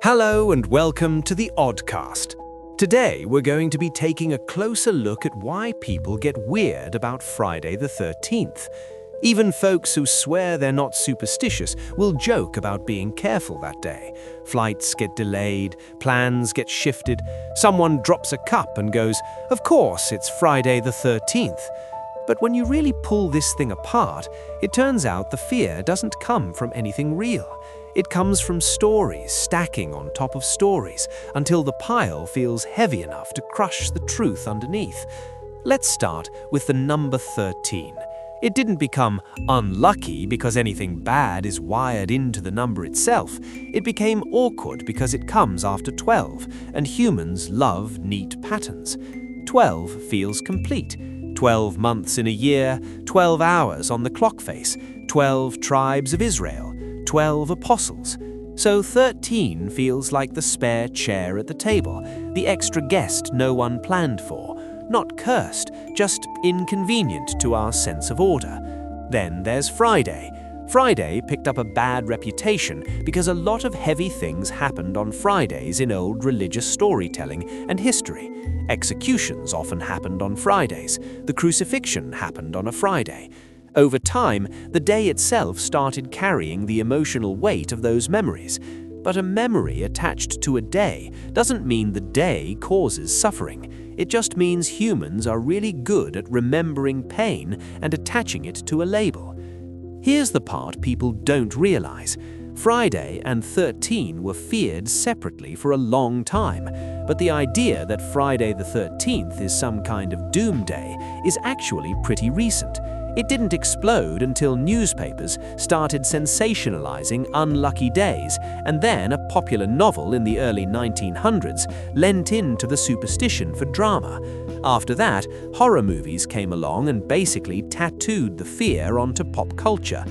Hello and welcome to the Oddcast. Today we're going to be taking a closer look at why people get weird about Friday the 13th. Even folks who swear they're not superstitious will joke about being careful that day. Flights get delayed, plans get shifted, someone drops a cup and goes, "Of course, it's Friday the 13th." But when you really pull this thing apart, it turns out the fear doesn't come from anything real. It comes from stories stacking on top of stories until the pile feels heavy enough to crush the truth underneath. Let's start with the number 13. It didn't become unlucky because anything bad is wired into the number itself. It became awkward because it comes after 12, and humans love neat patterns. 12 feels complete. 12 months in a year, 12 hours on the clock face, 12 tribes of Israel, 12 apostles. So 13 feels like the spare chair at the table, the extra guest no one planned for. Not cursed, just inconvenient to our sense of order. Then there's Friday. Friday picked up a bad reputation because a lot of heavy things happened on Fridays in old religious storytelling and history. Executions often happened on Fridays. The crucifixion happened on a Friday. Over time, the day itself started carrying the emotional weight of those memories. But a memory attached to a day doesn't mean the day causes suffering. It just means humans are really good at remembering pain and attaching it to a label. Here's the part people don't realize. Friday and 13 were feared separately for a long time, but the idea that Friday the 13th is some kind of doomsday is actually pretty recent. It didn't explode until newspapers started sensationalizing unlucky days, and then a popular novel in the early 1900s lent into the superstition for drama. After that, horror movies came along and basically tattooed the fear onto pop culture.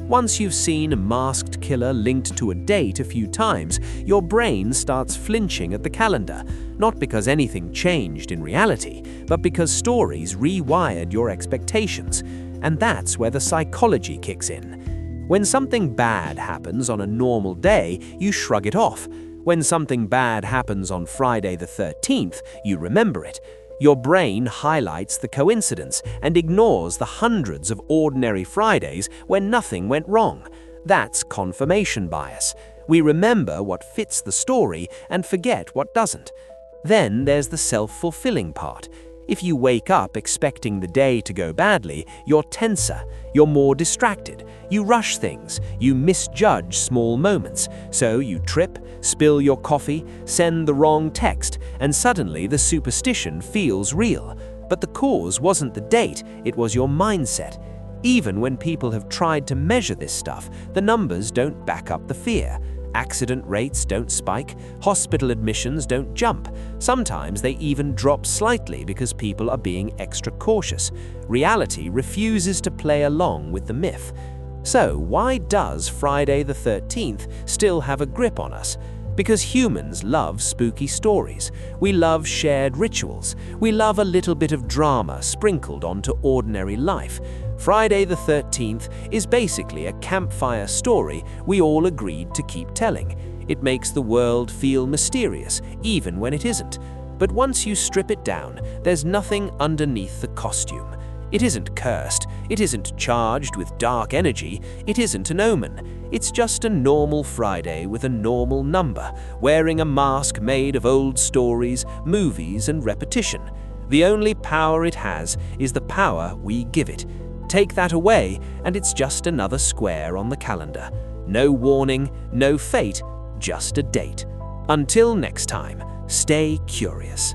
Once you've seen a masked killer linked to a date a few times, your brain starts flinching at the calendar, not because anything changed in reality, but because stories rewired your expectations. And that's where the psychology kicks in. When something bad happens on a normal day, you shrug it off. When something bad happens on Friday the 13th, you remember it. Your brain highlights the coincidence and ignores the hundreds of ordinary Fridays when nothing went wrong. That's confirmation bias. We remember what fits the story and forget what doesn't. Then there's the self-fulfilling part. If you wake up expecting the day to go badly, you're tenser, you're more distracted, you rush things, you misjudge small moments, so you trip, spill your coffee, send the wrong text, and suddenly the superstition feels real. But the cause wasn't the date, it was your mindset. Even when people have tried to measure this stuff, the numbers don't back up the fear. Accident rates don't spike, hospital admissions don't jump. Sometimes they even drop slightly because people are being extra cautious. Reality refuses to play along with the myth. So why does Friday the 13th still have a grip on us? Because humans love spooky stories. We love shared rituals. We love a little bit of drama sprinkled onto ordinary life. Friday the 13th is basically a campfire story we all agreed to keep telling. It makes the world feel mysterious, even when it isn't. But once you strip it down, there's nothing underneath the costume. It isn't cursed, it isn't charged with dark energy, it isn't an omen. It's just a normal Friday with a normal number, wearing a mask made of old stories, movies, and repetition. The only power it has is the power we give it. Take that away, and it's just another square on the calendar. No warning, no fate, just a date. Until next time, stay curious.